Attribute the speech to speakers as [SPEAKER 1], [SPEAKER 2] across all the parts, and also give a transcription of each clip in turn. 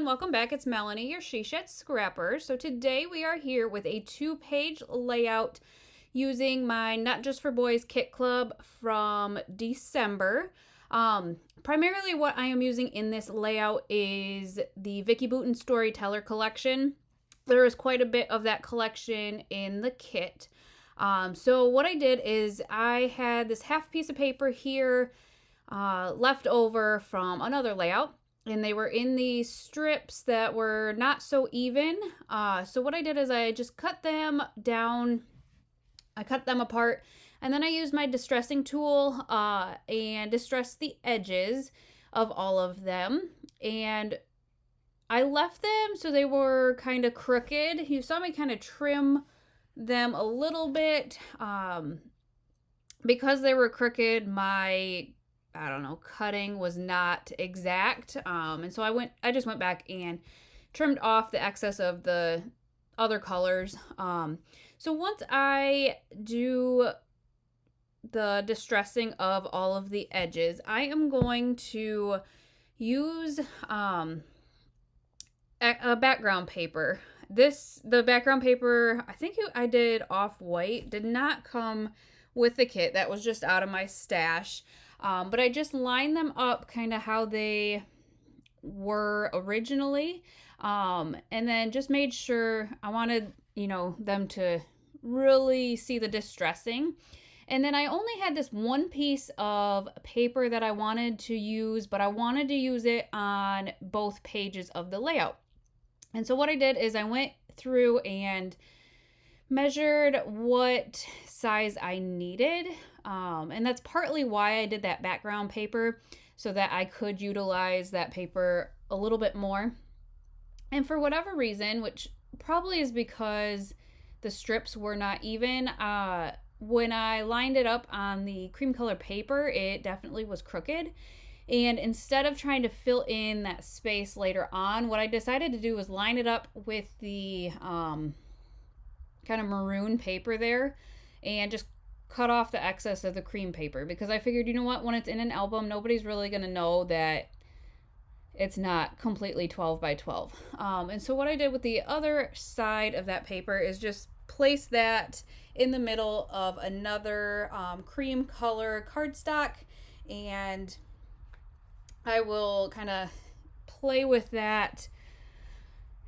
[SPEAKER 1] welcome back. It's Melanie, your She Shed Scrapper. So today we are here with a 2-page layout using my Not Just for Boys Kit Club from December. Primarily what I am using in this layout is the Vicki Boutin Storyteller collection. There is quite a bit of that collection in the kit. So what I did is I had this half piece of paper here left over from another layout. And they were in these strips that were not so even. So what I did is I just cut them down. I cut them apart. And then I used my distressing tool and distressed the edges of all of them. And I left them so they were kind of crooked. You saw me kind of trim them a little bit. Because they were crooked, my cutting was not exact. And so I just went back and trimmed off the excess of the other colors. So once I do the distressing of all of the edges, I am going to use a background paper. The background paper, I think I did off-white, did not come with the kit. That was just out of my stash. But I just lined them up kind of how they were originally. And then just made sure I wanted, them to really see the distressing. And then I only had this one piece of paper that I wanted to use, but I wanted to use it on both pages of the layout. And so what I did is I went through and measured what size I needed. And that's partly why I did that background paper, so that I could utilize that paper a little bit more. And for whatever reason, which probably is because the strips were not even, when I lined it up on the cream color paper, it definitely was crooked. And instead of trying to fill in that space later on, what I decided to do was line it up with the kind of maroon paper there and just cut off the excess of the cream paper, because I figured, you know what, when it's in an album, nobody's really going to know that it's not completely 12 by 12. And so what I did with the other side of that paper is just place that in the middle of another cream color cardstock, and I will kind of play with that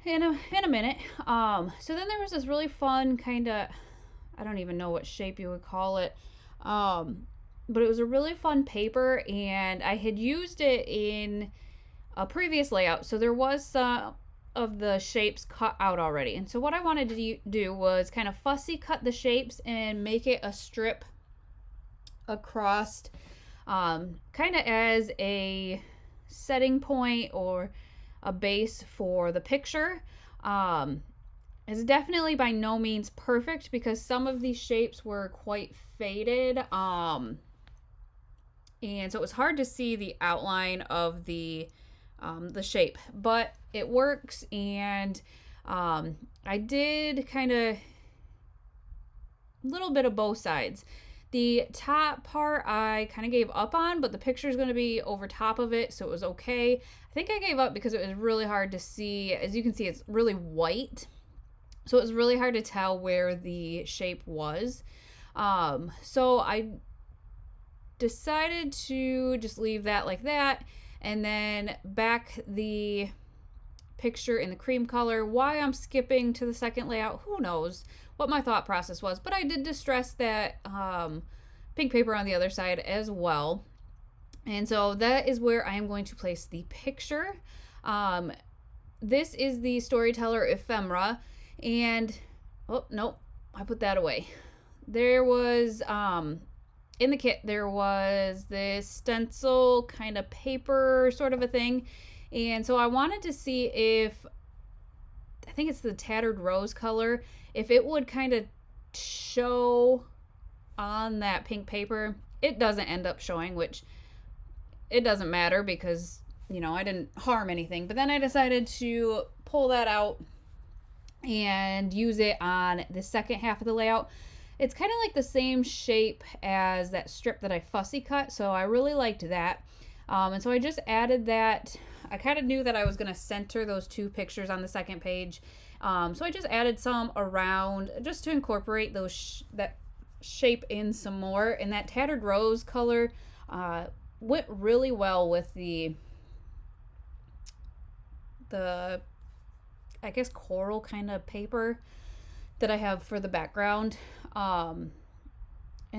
[SPEAKER 1] in a minute. So then there was this really fun kind of, I don't even know what shape you would call it, but it was a really fun paper, and I had used it in a previous layout, so there was some of the shapes cut out already. And so what I wanted to do was kind of fussy cut the shapes and make it a strip across, kind of as a setting point or a base for the picture. It's definitely by no means perfect, because some of these shapes were quite faded, and so it was hard to see the outline of the shape, but it works. And I did kind of a little bit of both sides. The top part I kind of gave up on, but the picture is going to be over top of it, so it was okay. I think I gave up because it was really hard to see. As you can see, it's really white, so it was really hard to tell where the shape was. So I decided to just leave that like that, and then back the picture in the cream color. Why I'm skipping to the second layout, who knows what my thought process was, but I did distress that pink paper on the other side as well. And so that is where I am going to place the picture. This is the Storyteller ephemera, and oh nope, I put that away. There was in the kit there was this stencil kind of paper sort of a thing, and so I wanted to see if, I think it's the tattered rose color, if it would kind of show on that pink paper. It doesn't end up showing, which it doesn't matter because, I didn't harm anything. But then I decided to pull that out and use it on the second half of the layout. It's kind of like the same shape as that strip that I fussy cut, so I really liked that. And so I just added that I kind of knew that I was going to center those two pictures on the second page. So I just added some around just to incorporate those that shape in some more. And that tattered rose color went really well with the I guess coral kind of paper that I have for the background. And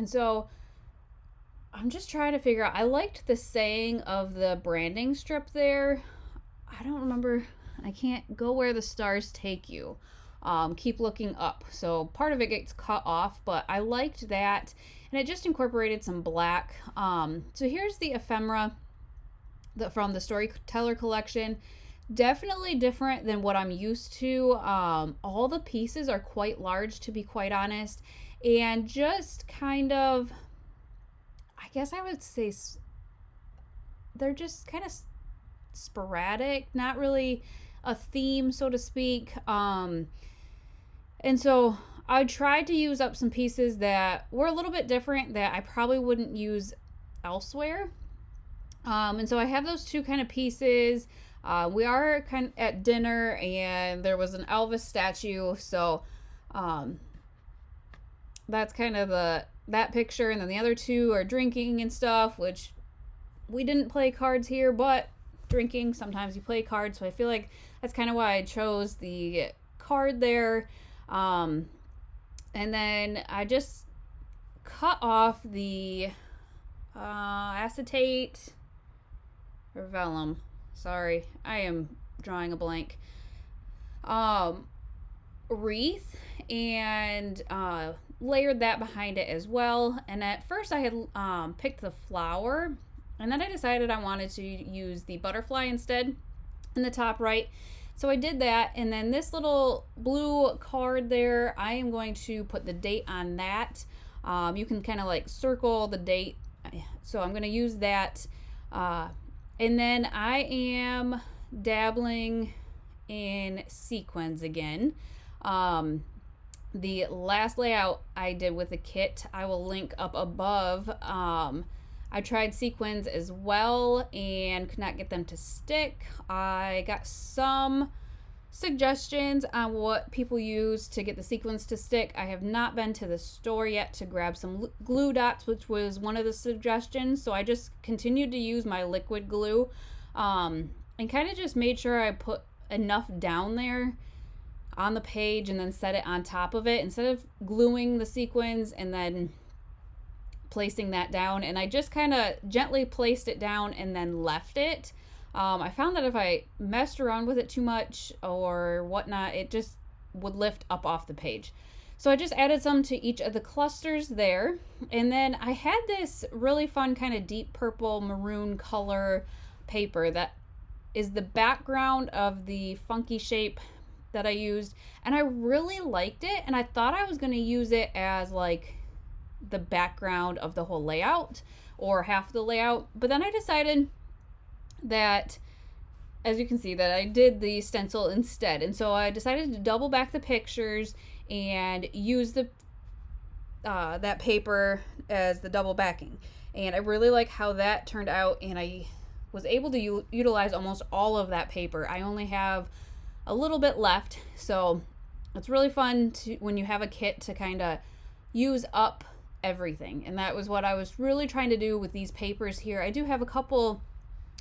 [SPEAKER 1] so I'm just trying to figure out, I liked the saying of the branding strip there. I don't remember, I can't go where the stars take you. Keep looking up. So part of it gets cut off, but I liked that. And it just incorporated some black. So here's the ephemera from the Storyteller collection. Definitely different than what I'm used to. All the pieces are quite large, to be quite honest. And just kind of, I guess I would say they're just kind of sporadic, not really a theme, so to speak. And so I tried to use up some pieces that were a little bit different that I probably wouldn't use elsewhere. And so I have those two kind of pieces. We are kind of at dinner, and there was an Elvis statue, so that's kind of that picture. And then the other two are drinking and stuff, which we didn't play cards here, but drinking, sometimes you play cards, so I feel like that's kind of why I chose the card there. And then I just cut off the acetate or vellum. Sorry, I am drawing a blank. Wreath, and layered that behind it as well. And at first I had picked the flower, and then I decided I wanted to use the butterfly instead in the top right. So I did that, and then this little blue card there, I am going to put the date on that. You can kind of like circle the date. So I'm going to use that. And then I am dabbling in sequins again. The last layout I did with the kit, I will link up above. I tried sequins as well and could not get them to stick. I got some suggestions on what people use to get the sequins to stick. I have not been to the store yet to grab some glue dots, which was one of the suggestions. So I just continued to use my liquid glue and kind of just made sure I put enough down there on the page and then set it on top of it instead of gluing the sequins and then placing that down. And I just kind of gently placed it down and then left it. I found that if I messed around with it too much or whatnot, it just would lift up off the page. So I just added some to each of the clusters there. And then I had this really fun kind of deep purple maroon color paper that is the background of the funky shape that I used. And I really liked it. And I thought I was going to use it as like the background of the whole layout or half the layout. But then I decided that, as you can see, that I did the stencil instead. And so I decided to double back the pictures and use the that paper as the double backing. And I really like how that turned out, and I was able to utilize almost all of that paper. I only have a little bit left, so it's really fun to, when you have a kit, to kind of use up everything. And that was what I was really trying to do with these papers here. I do have a couple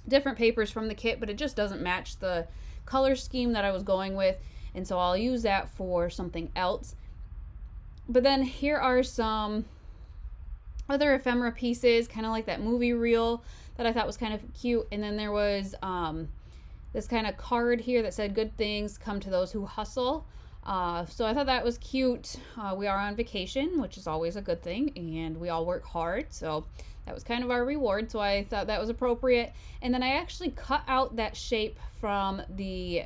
[SPEAKER 1] different papers from the kit, but it just doesn't match the color scheme that I was going with, and so I'll use that for something else. But then here are some other ephemera pieces, kind of like that movie reel that I thought was kind of cute. And then there was this kind of card here that said, "Good things come to those who hustle." So I thought that was cute. We are on vacation, which is always a good thing, and we all work hard, so that was kind of our reward, so I thought that was appropriate. And then I actually cut out that shape from the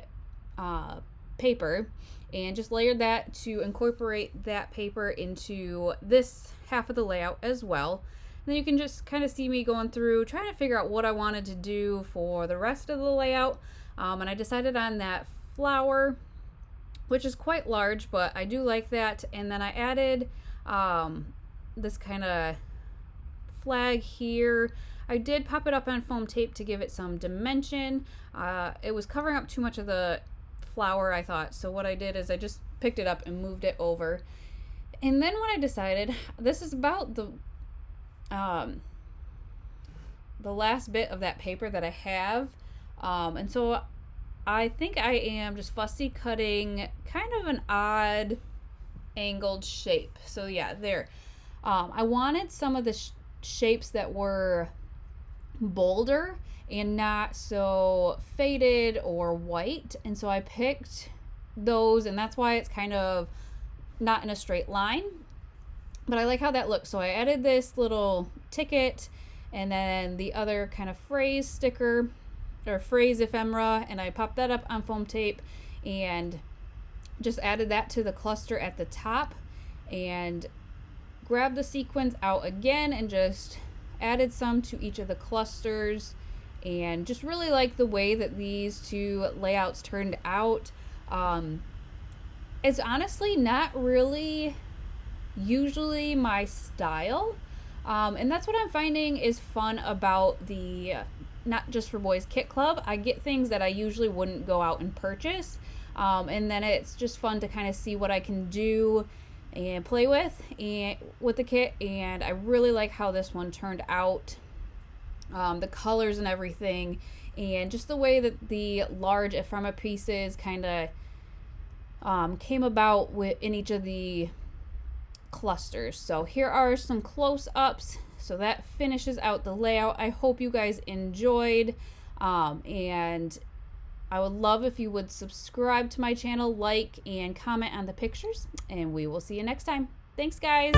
[SPEAKER 1] paper and just layered that to incorporate that paper into this half of the layout as well. And then you can just kind of see me going through trying to figure out what I wanted to do for the rest of the layout. And I decided on that flower, which is quite large, but I do like that. And then I added this kind of flag here. I did pop it up on foam tape to give it some dimension. It was covering up too much of the flower, I thought, so what I did is I just picked it up and moved it over. And then when I decided, this is about the last bit of that paper that I have, and so I think I am just fussy cutting kind of an odd angled shape. So yeah, there. I wanted some of the shapes that were bolder and not so faded or white, and so I picked those, and that's why it's kind of not in a straight line, but I like how that looks. So I added this little ticket and then the other kind of phrase sticker or phrase ephemera, and I popped that up on foam tape and just added that to the cluster at the top, and grabbed the sequins out again and just added some to each of the clusters, and just really like the way that these two layouts turned out. It's honestly not really usually my style, and that's what I'm finding is fun about the Not Just for Boys Kit Club. I get things that I usually wouldn't go out and purchase, and then it's just fun to kind of see what I can do and play with the kit, and I really like how this one turned out, the colors and everything, and just the way that the large ephemera pieces kind of came about in each of the clusters. So here are some close-ups. So that finishes out the layout. I hope you guys enjoyed, and I would love if you would subscribe to my channel, like, and comment on the pictures, and we will see you next time. Thanks, guys.